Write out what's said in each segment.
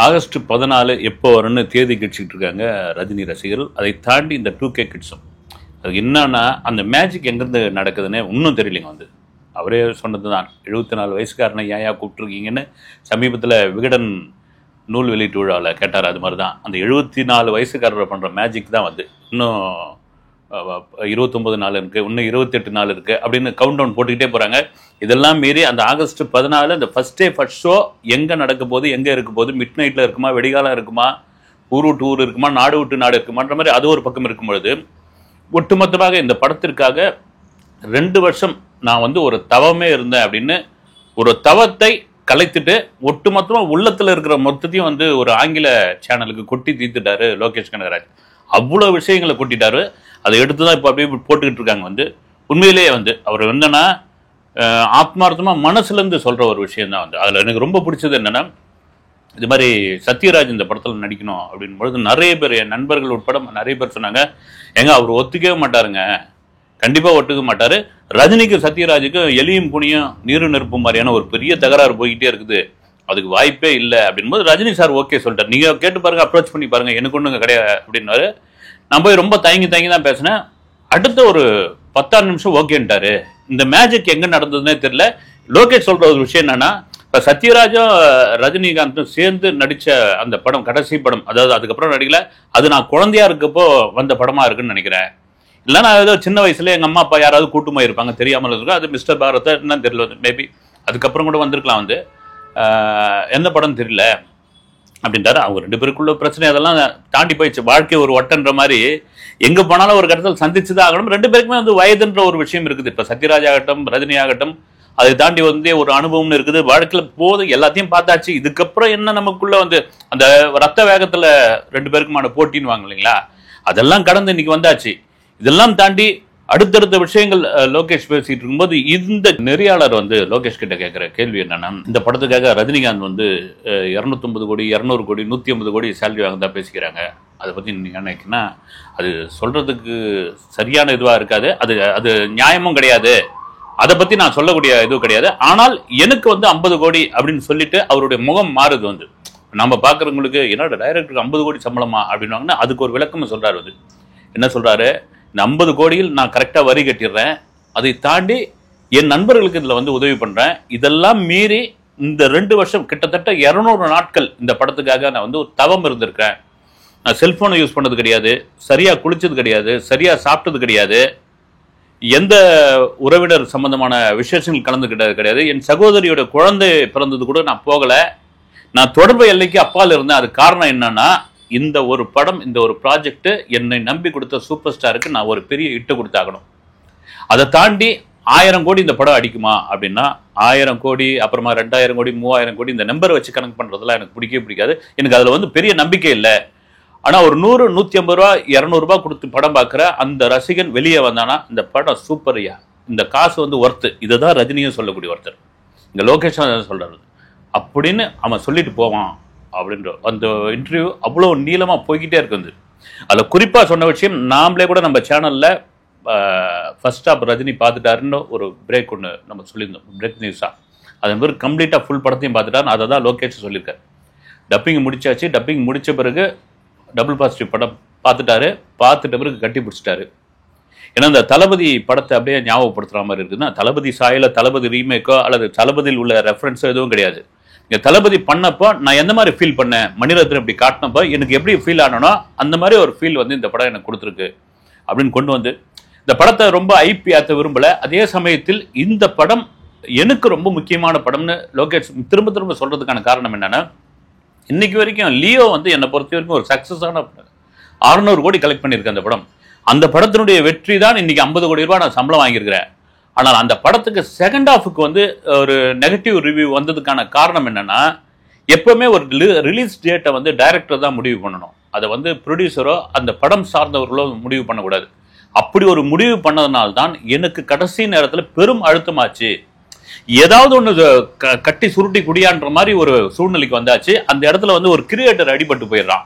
August 14 எப்போ வரும்னு தேதி கிடிச்சிட்டு இருக்காங்க ரஜினி ரசிகர்கள். அதை தாண்டி இந்த 2K கிட்ஸும் அது என்னன்னா அந்த மேஜிக் எங்கேருந்து நடக்குதுன்னு இன்னும் தெரியலைங்க. அவரே சொன்னது தான், 74 வயசுக்காரனை ஏன் கூப்பிட்டுருக்கீங்கன்னு சமீபத்தில் விகடன் நூல் வெளியீட்டு விழாவில் கேட்டார். அது மாதிரி தான் அந்த 74 வயசுக்காரரை பண்ணுற மேஜிக் தான் இன்னும் 29 நாள் இருக்குது, இன்னும் 28 நாள் இருக்குது அப்படின்னு கவுண்ட் டவுன் போட்டுக்கிட்டே போகிறாங்க. இதெல்லாம் மீறி அந்த ஆகஸ்ட் 14 இந்த ஃபஸ்ட் ஷோ எங்கே நடக்க போது, எங்கே இருக்க போது, மிட் நைட்டில் இருக்குமா, வெடிகாலம் இருக்குமா, ஊர் விட்டு ஊர் இருக்குமா, நாடு விட்டு நாடு இருக்குமான்ற மாதிரி அது ஒரு பக்கம் இருக்கும் பொழுது, ஒட்டுமொத்தமாக இந்த படத்திற்காக 2 வருஷம் நான் ஒரு தவமே இருந்தேன் அப்படின்னு ஒரு தவத்தை கலைத்துட்டு ஒட்டுமொத்தமாக உள்ளத்தில் இருக்கிற மொத்தத்தையும் ஒரு ஆங்கில சேனலுக்கு கொட்டி தீர்த்துட்டாரு லோகேஷ் கனகராஜ். அவ்வளோ விஷயங்களை கொட்டிட்டாரு. அதை எடுத்து தான் இப்போ அப்படியே போட்டுக்கிட்டு இருக்காங்க. உண்மையிலேயே அவர் என்னன்னா ஆத்மார்த்தமாக மனசுலேருந்து சொல்கிற ஒரு விஷயம் தான். அதில் எனக்கு ரொம்ப பிடிச்சது என்னென்னா, இது மாதிரி சத்யராஜ் இந்த படத்தில் நடிக்கணும் அப்படின் பொழுது நிறைய பேர், என் நண்பர்கள் உட்பட நிறைய பேர் சொன்னாங்க, ஏங்க அவர் ஒத்துக்கவே மாட்டாருங்க, கண்டிப்பாக ஒத்துக்க மாட்டார். ரஜினிக்கு சத்யராஜுக்கு எலியும் புனியும் நீரும் நெருப்பும் மாதிரியான ஒரு பெரிய தகராறு போய்கிட்டே இருக்குது, அதுக்கு வாய்ப்பே இல்லை அப்படின்போது ரஜினி சார் ஓகே சொல்லிட்டார். நீங்கள் கேட்டு பாருங்கள், அப்ரோச் பண்ணி பாருங்கள், எனக்கு ஒன்றுங்க கிடையாது அப்படின்னாரு. நான் போய் ரொம்ப தயங்கி தான் பேசினேன். அடுத்த ஒரு 10 நிமிஷம் ஓகேன்ட்டாரு. இந்த மேஜிக் எங்கே நடந்ததுன்னே தெரியல. லோகேஷ் சொல்கிற ஒரு விஷயம் என்னன்னா, இப்போ சத்யராஜும் ரஜினிகாந்தும் சேர்ந்து நடித்த அந்த படம், கடைசி படம், அதாவது அதுக்கப்புறம் நடிக்கல, அது நான் குழந்தையா இருக்கப்போ வந்த படமாக இருக்குன்னு நினைக்கிறேன். இல்லை நான் ஏதோ சின்ன வயசுல எங்கள் அம்மா அப்பா யாராவது கூட்டுமா இருப்பாங்க, தெரியாமல் இருக்கும். அது மிஸ்டர் பாரத் என்னன்னு தெரியல, மேபி அதுக்கப்புறம் கூட வந்திருக்கலாம். எந்த படம் தெரியல அப்படின்ட்டாரு. அவங்க 2 பேருக்குள்ள பிரச்சனை அதெல்லாம் தாண்டி போயிடுச்சு. வாழ்க்கை ஒரு வட்டன்ற மாதிரி எங்கே போனாலும் ஒரு இடத்துல சந்திச்சு தான் ஆகணும். 2 பேருக்குமே வயதுன்ற ஒரு விஷயம் இருக்குது. இப்போ சத்யராஜ் ஆகட்டும், ரஜினி ஆகட்டும், அதை தாண்டி ஒரு அனுபவம்னு இருக்குது. வாழ்க்கையில் போது எல்லாத்தையும் பார்த்தாச்சு. இதுக்கப்புறம் என்ன நமக்குள்ள அந்த ரத்த வேகத்தில் 2 பேருக்குமான போட்டின்னு வாங்க இல்லைங்களா, அதெல்லாம் கடந்து இன்னைக்கு வந்தாச்சு. இதெல்லாம் தாண்டி அடுத்தடுத்த விஷயங்கள் லோகேஷ் பேசிட்டு இருக்கும்போது இந்த நெறியாளர் லோகேஷ் கிட்ட கேட்கிற கேள்வி என்னன்னா, இந்த படத்துக்காக ரஜினிகாந்த் 250 கோடி 200 கோடி 150 கோடி சேலரி வாங்க தான் பேசிக்கிறாங்க. அதை பற்றி நீங்கள் நினைக்கினா அது சொல்றதுக்கு சரியான இதுவாக இருக்காது, அது நியாயமும் கிடையாது. அதை பற்றி நான் சொல்லக்கூடிய இதுவும் கிடையாது. ஆனால் எனக்கு 50 கோடி அப்படின்னு சொல்லிட்டு அவருடைய முகம் மாறுது. நம்ம பார்க்குறவங்களுக்கு என்னோட டைரக்டருக்கு 50 கோடி சம்பளமா அப்படின்னாங்கன்னா அதுக்கு ஒரு விளக்கமும் சொல்றாரு. என்ன சொல்றாரு, இந்த 50 கோடியில் நான் கரெக்டாக வரி கட்டிடுறேன், அதை தாண்டி என் நண்பர்களுக்கு இதில் உதவி பண்ணுறேன். இதெல்லாம் மீறி இந்த 2 வருஷம் கிட்டத்தட்ட 200 நாட்கள் இந்த படத்துக்காக நான் ஒரு தவம் இருந்திருக்கேன். நான் செல்ஃபோனை யூஸ் பண்ணது கிடையாது, சரியாக குளிச்சது கிடையாது, சரியாக சாப்பிட்டது கிடையாது, எந்த உறவினர் சம்பந்தமான விசேஷங்கள் கலந்துக்கிட்டது கிடையாது, என் சகோதரியோட குழந்தை பிறந்தது கூட நான் போகலை, நான் தொடர்பு எல்லைக்கு அப்பால் இருந்தேன். அது காரணம் என்னன்னா, இந்த ஒரு படம், இந்த ஒரு ப்ராஜெக்ட் என்னை நம்பி கொடுத்த சூப்பர் ஸ்டாருக்கு நான் ஒரு பெரிய இட்டு கொடுத்தாகணும். அதை தாண்டி 1000 கோடி இந்த படம் அடிக்குமா அப்படின்னா 1000 கோடி, அப்புறமா 2000 கோடி 3000 கோடி இந்த நம்பரை வச்சு கணக்கு பண்ணுறதுலாம் எனக்கு பிடிக்கவே பிடிக்காது. எனக்கு அதில் பெரிய நம்பிக்கை இல்லை. ஆனால் ஒரு 100 150 ரூபா 200 ரூபா கொடுத்து படம் பார்க்குற அந்த ரசிகன் வெளியே வந்தானா இந்த படம் சூப்பர்யா, இந்த காசு ஒர்த்து. இதை தான் ரஜினியும் சொல்லக்கூடிய ஒருத்தர், இங்கே லோகேஷ் சொல்கிறாரு அப்படின்னு அவன் சொல்லிட்டு போவான் அப்படின்ற அந்த இன்டர்வியூ அவ்வளோ நீளமாக போய்கிட்டே இருக்குது. அதில் குறிப்பாக சொன்ன விஷயம், நாமளே கூட நம்ம சேனலில் ஃபர்ஸ்ட் ஆஃப் ரஜினி பார்த்துட்டாருன்னு ஒரு பிரேக் ஒன்று நம்ம சொல்லியிருந்தோம், பிரேக் நியூஸாக. அதன் பிறகு கம்ப்ளீட்டாக ஃபுல் படத்தையும் பார்த்துட்டாரு. அதை தான் லோகேஷ் சொல்லியிருக்காரு. டப்பிங் முடிச்சாச்சு, டப்பிங் முடித்த பிறகு டபுள் பாசிட்டிவ் படம் பார்த்துட்ட பிறகு கட்டி பிடிச்சிட்டாரு. ஏன்னா இந்த தளபதி படத்தை அப்படியே ஞாபகப்படுத்துகிற மாதிரி இருக்குதுன்னா, தளபதி சாயல தளபதி ரீமேக்கோ அல்லது தளபதியில் உள்ள ரெஃபரன்ஸோ எதுவும் கிடையாது. இங்கே தளபதி பண்ணப்போ நான் எந்த மாதிரி ஃபீல் பண்ணேன், மணிரத்னம் இப்படி காட்டினப்போ எனக்கு எப்படி ஃபீல் ஆனனோ அந்த மாதிரி ஒரு ஃபீல் இந்த படம் எனக்கு கொடுத்துருக்கு அப்படின்னு கொண்டு இந்த படத்தை ரொம்ப ஐபி ஆற்ற விரும்பலை. அதே சமயத்தில் இந்த படம் எனக்கு ரொம்ப முக்கியமான படம்னு லோகேஷ் திரும்ப திரும்ப சொல்கிறதுக்கான காரணம் என்னென்னா, இன்னைக்கு வரைக்கும் லியோ என்னை பொறுத்த வரைக்கும் ஒரு சக்ஸஸான படம். 600 கோடி கலெக்ட் பண்ணியிருக்கேன் அந்த படம். அந்த படத்தினுடைய வெற்றி தான் இன்னைக்கு 50 கோடி ரூபாய் நான் சம்பளம் வாங்கியிருக்கிறேன். ஆனால் அந்த படத்துக்கு செகண்ட் ஹாஃபுக்கு ஒரு நெகட்டிவ் ரிவ்யூ வந்ததுக்கான காரணம் என்னன்னா, எப்பவுமே ஒரு ரிலீஸ் டேட்டை டைரக்டர் தான் முடிவு பண்ணணும். அதை ப்ரொடியூசரோ அந்த படம் சார்ந்தவர்களோ முடிவு பண்ணக்கூடாது. அப்படி ஒரு முடிவு பண்ணதுனால்தான் எனக்கு கடைசி நேரத்தில் பெரும் அழுத்தமாச்சு. ஏதாவது ஒன்று கட்டி சுருட்டி குடியான்ற மாதிரி ஒரு சூழ்நிலைக்கு வந்தாச்சு. அந்த இடத்துல ஒரு கிரியேட்டர் அடிபட்டு போயிடுறான்.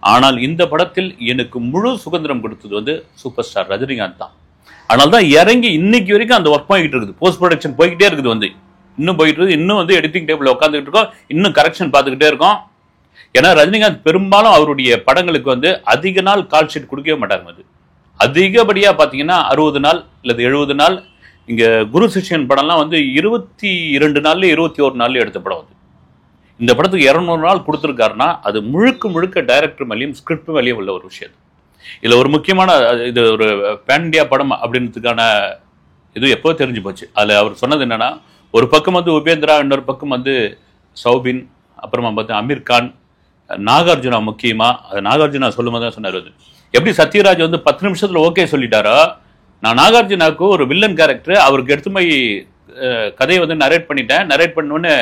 ஆனால் இந்த படத்தில் எனக்கு முழு சுதந்திரம் கொடுத்தது சூப்பர் ஸ்டார் ரஜினிகாந்த் தான். அதனால தான் இறங்கி இன்னைக்கு வரைக்கும் அந்த ஒர்க் போய்கிட்டு இருக்குது. போஸ்ட் ப்ரொடக்ஷன் போய்கிட்டே இருக்குது. இன்னும் போயிட்டு இருக்குது. இன்னும் எடிட்டிங் டேபிள் உட்காந்துக்கிட்டு இருக்கோம். இன்னும் கரெக்ஷன் பார்த்துக்கிட்டே இருக்கோம். ஏன்னா ரஜினிகாந்த் பெரும்பாலும் அவருடைய படங்களுக்கு வந்து அதிக நாள் கால் ஷீட் கொடுக்கவே மாட்டாங்க. அது அதிகப்படியா பாத்தீங்கன்னா 60 நாள் அல்லது 70 நாள். இங்க குரு சிஷ்யன் படம்லாம் வந்து 22 நாள்ல 21 நாள்ல எடுத்த படம் வந்து. இந்த படத்துக்கு 200 நாள் கொடுத்துருக்காருன்னா அது முழுக்க முழுக்க டைரக்டர் மேலேயும் ஸ்கிரிப்ட் மேலேயும் உள்ள ஒரு விஷயம். இதுல ஒரு முக்கியமான இது ஒரு பேன் இண்டியா படம் அப்படின்றதுக்கான இது எப்போ தெரிஞ்சு போச்சு. அதுல அவர் சொன்னது என்னன்னா, ஒரு பக்கம் வந்து உபேந்திரா, இன்னொரு பக்கம் வந்து சௌபின், அப்புறமா பார்த்து அமீர் கான், நாகார்ஜுனா. முக்கியமா அது நாகார்ஜுனா சொல்லும் போது தான் சொன்னார். எப்படி சத்யராஜ் வந்து 10 நிமிஷத்துல ஓகே சொல்லிட்டாரோ, நான் நாகார்ஜுனாவுக்கு ஒரு வில்லன் கேரக்டர் அவருக்கு எடுத்து போய் கதையை வந்து நரேட் பண்ணிட்டேன். நரேட் பண்ணோன்னு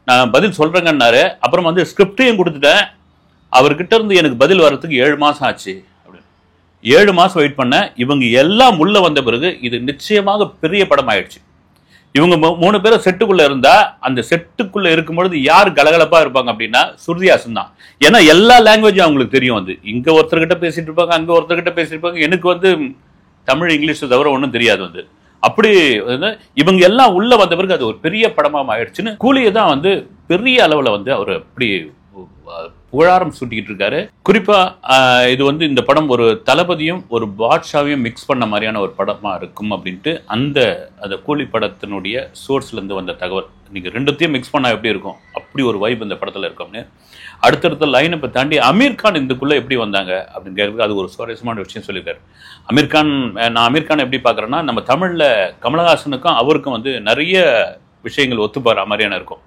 நான் பதில் சொல்றேங்கன்னாரு. அப்புறம் வந்து ஸ்கிரிப்டையும் கொடுத்துட்டேன். அவர்கிட்ட இருந்து எனக்கு பதில் வர்றதுக்கு 7 மாசம் ஆச்சு அப்படின்னு. 7 மாசம் வெயிட் பண்ண. இவங்க எல்லாம் உள்ள வந்த பிறகு இது நிச்சயமாக பெரிய படம் ஆயிடுச்சு. இவங்க 3 பேரும் செட்டுக்குள்ள இருந்தா அந்த செட்டுக்குள்ள இருக்கும்பொழுது யார் கலகலப்பா இருப்பாங்க அப்படின்னா சுருதிஹாசன் தான். ஏன்னா எல்லா லாங்குவேஜும் அவங்களுக்கு தெரியும். வந்து இங்க ஒருத்தர்கிட்ட பேசிட்டு இருப்பாங்க, அங்க ஒருத்தர்கிட்ட பேசிட்டு இருப்பாங்க. எனக்கு வந்து தமிழ் இங்கிலீஷ் தவிர ஒன்றும் தெரியாது. வந்து அப்படி இவங்க எல்லாம் உள்ள வந்த பிறகு அது ஒரு பெரிய படமா ஆயிடுச்சுன்னு கூலியை தான் வந்து பெரிய அளவுல வந்து அவர் அப்படி புகழாரம் சூட்டிக்கிட்டு இருக்காரு. குறிப்பா இது வந்து இந்த படம் ஒரு தளபதியும் ஒரு பாட்ஷாவையும் மிக்ஸ் பண்ண மாதிரியான ஒரு படமா இருக்கும் அப்படின்ட்டு அந்த கூலி படத்தினுடைய சோர்ஸ்ல இருந்து வந்த தகவல். நீங்க ரெண்டுத்தையும் மிக்ஸ் பண்ணா எப்படி இருக்கும், அப்படி ஒரு வைப் இந்த படத்துல இருக்கும்னு. அடுத்தடுத்த லைனப்பை தாண்டி அமீர் கான் இதுக்குள்ள எப்படி வந்தாங்க அப்படின்னு கேட்கறது அது ஒரு சுவாரஸ்யமான விஷயம் சொல்லியிருக்காரு. நான் அமீர் கான் எப்படி பார்க்குறேன்னா, நம்ம தமிழ்ல கமலஹாசனுக்கும் அவருக்கும் வந்து நிறைய விஷயங்கள் ஒத்துப்பார மாதிரியான இருக்கும்.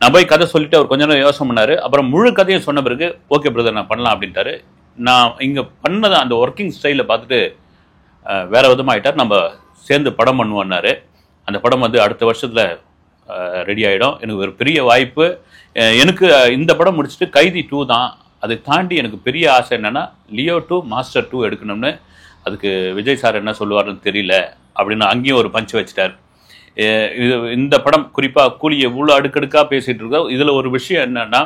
நான் போய் கதை சொல்லிட்டு அவர் கொஞ்ச நேரம் யோசனை பண்ணாரு. அப்புறம் முழு கதையும் சொன்ன பிறகு ஓகே பிரதர் நான் பண்ணலாம் அப்படின்ட்டாரு. நான் இங்க பண்ணதை அந்த ஒர்க்கிங் ஸ்டைலை பார்த்துட்டு வேற விதமாயிட்டார். நம்ம சேர்ந்து படம் பண்ணுவோன்னாரு. அந்த படம் வந்து அடுத்த வருஷத்துல ரெடி ஆகிடும். எனக்கு ஒரு பெரிய வாய்ப்பு. எனக்கு இந்த படம் முடிச்சுட்டு கைதி 2 தான். அதை தாண்டி எனக்கு பெரிய ஆசை என்னன்னா லியோ 2 மாஸ்டர் 2 எடுக்கணும்னு. அதுக்கு விஜய் சார் என்ன சொல்லுவாருன்னு தெரியல அப்படின்னு அங்கேயும் ஒரு பஞ்ச் வச்சுட்டார். இந்த படம் குறிப்பா கூலி எவ்வளோ அடுக்கடுக்காக பேசிட்டு இருக்கோம். இதுல ஒரு விஷயம் என்னன்னா,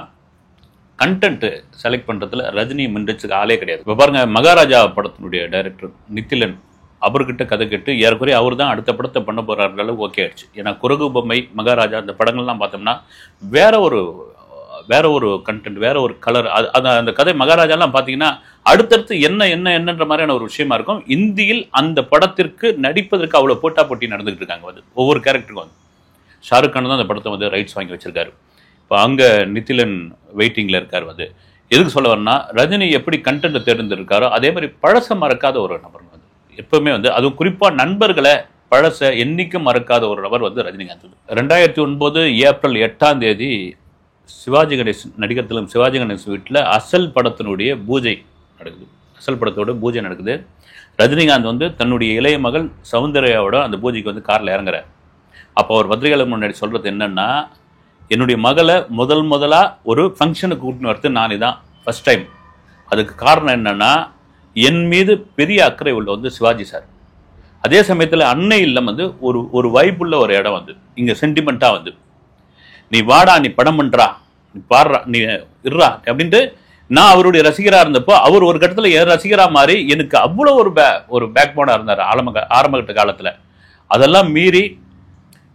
கண்டென்ட் செலக்ட் பண்றதுல ரஜினி மின்றச்சுக்கு ஆளே கிடையாது. இப்போ பாருங்க, மகாராஜா படத்தினுடைய டைரக்டர் நித்திலன் அவர்கிட்ட கதை கேட்டு ஏறக்குறைய அவர் தான் அடுத்த படத்தை பண்ண போறாரு அளவுக்கு ஓகே ஆயிடுச்சு. ஏன்னா குரகு பொம்மை, மகாராஜா இந்த படங்கள்லாம் பார்த்தோம்னா வேற ஒரு கண்டென்ட், வேற ஒரு கலர். அந்த கதை மகாராஜாலாம் பார்த்தீங்கன்னா அடுத்தடுத்து என்னன்ற மாதிரியான ஒரு விஷயமா இருக்கும். இந்தியில் அந்த படத்திற்கு நடிப்பதற்கு அவ்வளோ போட்டா போட்டி நடந்துகிட்டு இருக்காங்க. வந்து ஒவ்வொரு கேரக்டருக்கும் வந்து ஷாருக் கான் தான் அந்த படத்தை வந்து ரைட்ஸ் வாங்கி வச்சிருக்காரு. இப்போ அங்க நித்திலன் வெயிட்டிங்ல இருக்காரு. வந்து எதுக்கு சொல்ல வரேன்னா, ரஜினி எப்படி கண்டென்ட்டை தேர்ந்தெடுக்காரோ அதே மாதிரி பழச மறக்காத ஒரு நபர் வந்து எப்பவுமே வந்து, அதுவும் குறிப்பா நண்பர்களை பழச என்னைக்கும் மறக்காத ஒரு நபர் வந்து ரஜினிகாந்த். 2009 ஏப்ரல் 8ஆம் தேதி சிவாஜி கணேசன் நடிகர் திலகம் சிவாஜி கணேசன் வீட்டில் அசல் படத்தினுடைய பூஜை நடக்குது. அசல் படத்தோட பூஜை நடக்குது. ரஜினிகாந்த் வந்து தன்னுடைய இளைய மகள் சௌந்தர்யாவோட அந்த பூஜைக்கு வந்து காரில் இறங்குறார். அப்போ அவர் பத்திரிகையாளர் முன்னாடி சொல்றது என்னன்னா, என்னுடைய மகளை முதலா ஒரு ஃபங்க்ஷனுக்கு கூட்டின்னு வரது நானே தான் ஃபர்ஸ்ட் டைம். அதுக்கு காரணம் என்னன்னா, என் மீது பெரிய அக்கறை உள்ள வந்து சிவாஜி சார். அதே சமயத்தில் அன்னை இல்லம் வந்து ஒரு வைப்புள்ள ஒரு இடம் வந்து இங்க சென்டிமெண்டா வந்து, நீ வாடா, நீ படம் பண்றா, நீ பாடுறா, நீ இருறா அப்படின்ட்டு நான் அவருடைய ரசிகரா இருந்தப்போ அவர் ஒரு கட்டத்தில் என் ரசிகரா மாதிரி எனக்கு அவ்வளோ ஒரு பேக் போனா இருந்தார் ஆரம்பகட்ட காலத்துல. அதெல்லாம் மீறி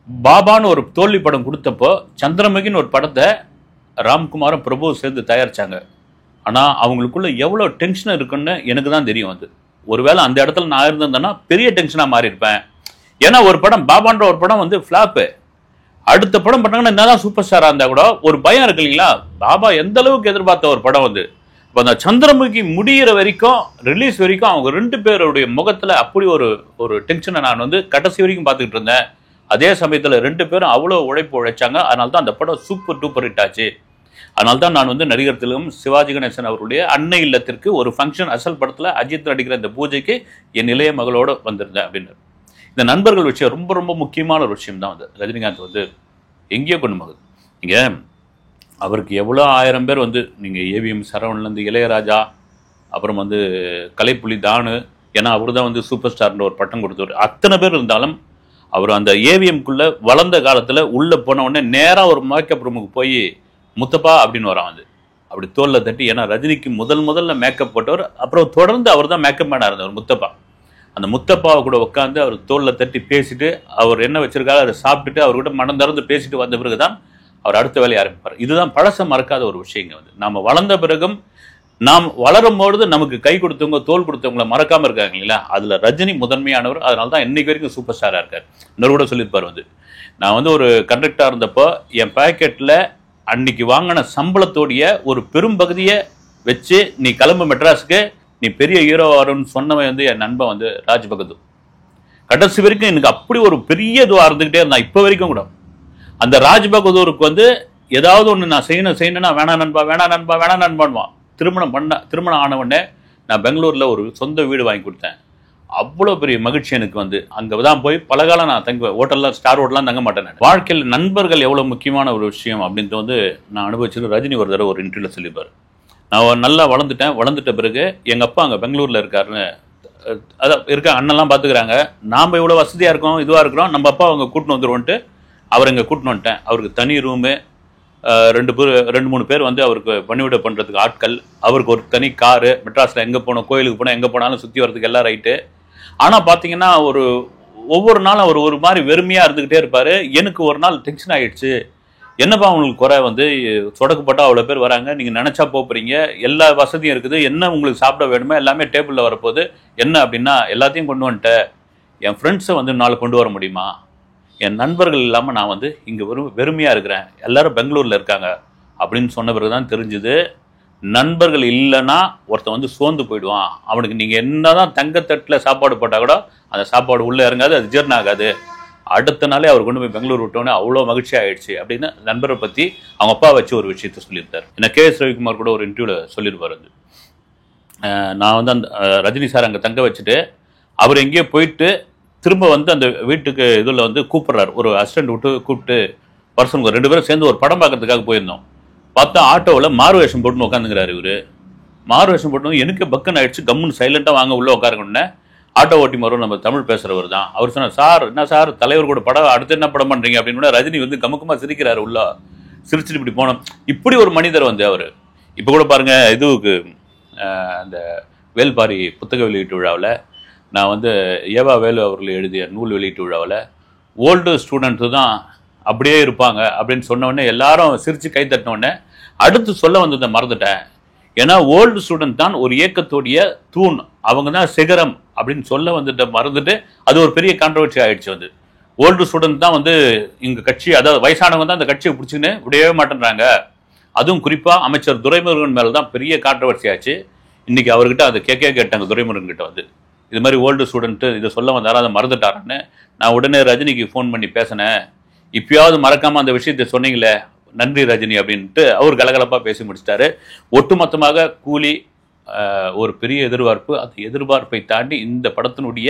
பாபான்னு ஒரு தோல்வி படம் கொடுத்தப்போ சந்திரமுகின்னு ஒரு படத்தை ராம்குமாரும் பிரபு சேர்ந்து தயாரிச்சாங்க. ஆனா அவங்களுக்குள்ள எவ்வளவு டென்ஷன் இருக்குன்னு எனக்கு தான் தெரியும். வந்து ஒருவேளை அந்த இடத்துல நான் இருந்திருந்தேன்னா பெரிய டென்ஷனா மாறி இருப்பேன். ஏன்னா ஒரு படம் பாபான்ற ஒரு படம் வந்து ஃபிளாப்பு. அடுத்த படம் பண்ணாங்கன்னா என்னதான் சூப்பர் ஸ்டாரா இருந்தா கூட ஒரு பயம் இருக்கு இல்லைங்களா. பாபா எந்த அளவுக்கு எதிர்பார்த்த ஒரு படம் வந்து இப்போ அந்த சந்திரமுகி முடிகிற வரைக்கும், ரிலீஸ் வரைக்கும் அவங்க 2 பேருடைய முகத்துல அப்படி ஒரு டென்ஷனை நான் வந்து கடைசி வரைக்கும் பார்த்துக்கிட்டு இருந்தேன். அதே சமயத்துல 2 பேரும் அவ்வளோ உழைப்பு உழைச்சாங்க. அதனால தான் அந்த படம் சூப்பர் டூப்பர் ஹிட் ஆச்சு. அதனால தான் நான் வந்து நடிகர் திலகம் சிவாஜி கணேசன் அவருடைய அன்னை இல்லத்திற்கு ஒரு ஃபங்க்ஷன் அசல் படத்துல அஜித் நடிக்கிற இந்த பூஜைக்கு என் இளைய மகளோட வந்திருந்தேன் அப்படின்னு. இந்த நண்பர்கள் விஷயம் ரொம்ப ரொம்ப முக்கியமான ஒரு விஷயம் தான். வந்து ரஜினிகாந்த் வந்து எங்கேயோ கொண்டு போகுது. நீங்க அவருக்கு எவ்வளோ 1000 பேர் வந்து நீங்க ஏவிஎம் சரவணன்லேருந்து இளையராஜா, அப்புறம் வந்து கலைப்புலி தானு, ஏன்னா அவர் தான் வந்து சூப்பர் ஸ்டார்ன்ற ஒரு பட்டம் கொடுத்தவர். அத்தனை பேர் இருந்தாலும் அவர் அந்த ஏவிஎம்குள்ள வளர்ந்த காலத்துல உள்ள போன உடனே நேரா ஒரு மேக்கப் ரூமுக்கு போய் முத்தப்பா அப்படின்னு வரான். வந்து அப்படி தோல்ல தட்டி, ஏன்னா ரஜினிக்கு முதல்ல மேக்கப் போட்டவர். அப்புறம் தொடர்ந்து அவர் தான் மேக்கப் மேனா இருந்தவர் முத்தப்பா. அந்த முத்தப்பாவை கூட உட்காந்து அவர் தோல்ல தட்டி பேசிட்டு, அவர் என்ன வச்சிருக்காரு அதை சாப்பிட்டுட்டு அவர்கிட்ட மனம் திறந்து பேசிட்டு வந்த பிறகுதான் அவர் அடுத்த வேலையை ஆரம்பிப்பார். இதுதான் பழச மறக்காத ஒரு விஷயங்க. வந்து நாம வளர்ந்த பிறகும் நாம் வளரும்பொழுது நமக்கு கை கொடுத்தவங்க தோல் கொடுத்தவங்களை மறக்காம இருக்காங்க இல்லைங்களா, அதுல ரஜினி முதன்மையானவர். அதனால தான் இன்னைக்கு வரைக்கும் சூப்பர் ஸ்டாரா இருக்காரு. இன்னொரு கூட சொல்லியிருப்பார், வந்து நான் வந்து ஒரு கண்டக்டரா இருந்தப்போ என் பாக்கெட்ல அன்னைக்கு வாங்கின சம்பளத்தோடைய ஒரு பெரும் பகுதியை வச்சு நீ கிளம்பு மெட்ராஸுக்கு, நீ பெரிய ஹீரோ வரும்னு சொன்னவன் வந்து என் நண்பன் வந்து ராஜ் பகதூர். கடைசி வரைக்கும் எனக்கு அப்படி ஒரு பெரிய இதுவாக இருந்துகிட்டே இருந்தான். இப்போ வரைக்கும் கூட அந்த ராஜ் பகதூருக்கு வந்து ஏதாவது ஒன்று நான் செய்யணும்னா வேணா நண்பான்வான். திருமணம் ஆன உடனே நான் பெங்களூர்ல ஒரு சொந்த வீடு வாங்கி கொடுத்தேன். அவ்வளோ பெரிய மகிழ்ச்சி எனக்கு. வந்து அங்கே தான் போய் பல காலம் நான் தங்குவேன். ஹோட்டல்லாம் ஸ்டார் ஹோட்டல்லாம் தங்க மாட்டேன். நான் வாழ்க்கையில் நண்பர்கள் எவ்வளோ முக்கியமான ஒரு விஷயம் அப்படின்ட்டு வந்து நான் அனுபவிச்சது. ரஜினி ஒரு தடவை ஒரு இன்டர்வியூல சொல்லிப்பார், நான் நல்லா வளர்ந்துட்ட பிறகு எங்கள் அப்பா அங்கே பெங்களூரில் இருக்காருன்னு, அதான் இருக்க அண்ணெல்லாம் பார்த்துக்கிறாங்க, நாம் இவ்வளோ வசதியாக இருக்கோம் இதுவாக இருக்கிறோம், நம்ம அப்பா அவங்க கூட்டின்னு வந்துடுவோன்ட்டு அவர் இங்கே கூட்டின்னு வந்துட்டேன். அவருக்கு தனி ரூமு, 2-3 பேர் வந்து அவருக்கு பணிவிடை பண்ணுறதுக்கு ஆட்கள், அவருக்கு ஒரு தனி காரு, மெட்ராஸில் எங்கே போனோம் கோயிலுக்கு போனோம் எங்கே போனாலும் சுற்றி வரதுக்கு எல்லாம் ரைட்டு. ஆனால் பார்த்தீங்கன்னா ஒவ்வொரு நாளும் அவர் ஒரு மாதிரி வெறுமையாக இருந்துக்கிட்டே இருப்பார். எனக்கு ஒரு நாள் டென்ஷன் ஆகிடுச்சு, என்னப்பா உங்களுக்கு குறை, வந்து சொடக்குப்பட்டா அவ்வளோ பேர் வராங்க, நீங்கள் நினச்சா போகிறீங்க, எல்லா வசதியும் இருக்குது, என்ன உங்களுக்கு சாப்பிட வேணுமோ எல்லாமே டேபிளில் வரப்போகுது, என்ன அப்படின்னா எல்லாத்தையும் கொண்டு வந்துட்டேன், என் ஃப்ரெண்ட்ஸை வந்து 4 கொண்டு வர முடியுமா, என் நண்பர்கள் இல்லாமல் நான் வந்து இங்கே வெறுமையாக இருக்கிறேன், எல்லாரும் பெங்களூரில் இருக்காங்க அப்படின்னு சொன்ன பிறகு தான் தெரிஞ்சுது, நண்பர்கள் இல்லைன்னா ஒருத்தன் வந்து சோர்ந்து போயிடுவான். அவனுக்கு நீங்கள் என்ன தான் தங்கத்தட்டில் சாப்பாடு போட்டால் கூட அந்த சாப்பாடு உள்ளே இறங்காது, அது ஜீரணம் ஆகாது. அடுத்த நாளே அவர் கொண்டு போய் பெங்களூர் விட்டோன்னே அவ்வளோ மகிழ்ச்சி ஆகிடுச்சு அப்படின்னு நண்பரை பற்றி அவங்க அப்பா வச்சு ஒரு விஷயத்த சொல்லியிருந்தார். என்ன KS ரவிக்குமார் கூட ஒரு இன்டர்வியூவில் சொல்லியிருப்பார். அது நான் வந்து அந்த ரஜினி சார் அங்கே தங்க வச்சுட்டு அவர் எங்கேயோ போயிட்டு திரும்ப வந்து அந்த வீட்டுக்கு இதில் வந்து கூப்பிட்றாரு, ஒரு அசிஸ்டன்ட் விட்டு கூப்பிட்டு பர்சனுக்கு 2 பேரும் சேர்ந்து ஒரு படம் பார்க்கறதுக்காக போயிருந்தோம். பார்த்தா ஆட்டோவில் மாறுவேஷம் போட்டுன்னு உட்காந்துங்கிறாரு. இவர் மாறுவேஷம் போட்டு எனக்கு பக்குன்னு ஆயிடுச்சு, கம்முன்னு சைலண்டாக வாங்க உள்ளே உட்காருங்கன்னு. ஆட்டோ ஓட்டி மாறும் நம்ம தமிழ் பேசுகிறவர் தான். அவர் சொன்னார், சார் என்ன சார் தலைவர் கூட படம் அடுத்து என்ன படம் பண்ணுறீங்க அப்படின்னு. ரஜினி வந்து கமுக்கமாக சிரிக்கிறாரு, உள்ள சிரிச்சுட்டு இப்படி போனோம். இப்படி ஒரு மனிதர் வந்து அவர். இப்போ கூட பாருங்க, இதுவுக்கு அந்த வேல்பாரி புத்தக வெளியீட்டு விழாவில் நான் வந்து ஏவா வேலு அவர்கள் எழுதிய நூல் வெளியீட்டு விழாவில் ஓல்டு ஸ்டூடெண்ட்ஸு தான் அப்படியே இருப்பாங்க அப்படின்னு சொன்னோடனே எல்லாரும் சிரித்து கை தட்டினோடனே அடுத்து சொல்ல வந்ததை மறந்துட்டேன். ஏன்னா ஓல்டு ஸ்டூடெண்ட் தான் ஒரு இயக்கத்துடைய தூண், அவங்க தான் சிகரம் அப்படின்னு சொல்ல வந்துட்டு மறந்துட்டு அது ஒரு பெரிய கான்ட்ரவர்சி ஆயிடுச்சு. வந்து ஓல்டு ஸ்டூடெண்ட் தான் வந்து இங்கே கட்சி, அதாவது வயசானவங்க தான் அந்த கட்சியை பிடிச்சின்னு விடவே மாட்டேன்றாங்க. அதுவும் குறிப்பாக அமைச்சர் துரைமுருகன் மேலே தான் பெரிய கான்ட்ரவர்சி ஆச்சு. இன்னைக்கு அவர்கிட்ட அதை கேட்டாங்க துரைமுருகன் கிட்ட வந்து, இது மாதிரி ஓல்டு ஸ்டூடெண்ட்டு இதை சொல்ல வந்தாலும் அதை மறந்துட்டாருன்னு. நான் உடனே ரஜினிக்கு ஃபோன் பண்ணி பேசினேன், இப்பயாவது மறக்காமல் அந்த விஷயத்தை சொன்னீங்களே, நன்றி ரஜினி அப்படின்ட்டு அவர் கலகலப்பாக பேசி முடிச்சிட்டாரு. ஒட்டுமொத்தமாக கூலி ஒரு பெரிய எதிர்பார்ப்பு. அந்த எதிர்பார்ப்பை தாண்டி இந்த படத்தினுடைய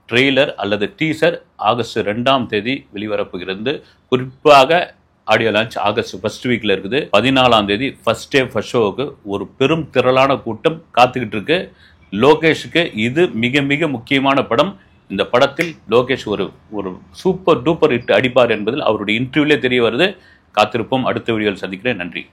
ட்ரெய்லர் அல்லது டீசர் ஆகஸ்ட் 2ஆம் தேதி வெளிவரப்போகிறது. குறிப்பாக ஆடியோ லான்ச் ஆகஸ்ட் ஃபர்ஸ்ட் வீக்கில் இருக்குது. 14ஆம் தேதி ஃபர்ஸ்ட் டே ஃபர்ஸ்ட் ஷோவுக்கு ஒரு பெரும் திரளான கூட்டம் காத்துக்கிட்டு இருக்கு. லோகேஷுக்கு இது மிக மிக முக்கியமான படம். இந்த படத்தில் லோகேஷ் ஒரு சூப்பர் டூப்பர் ஹிட் அடிப்பார் என்பதில் அவருடைய இன்டர்வியூலே தெரிய வருது. காத்திருப்போம். அடுத்த வீடியோவில் சந்திக்கிறேன். நன்றி.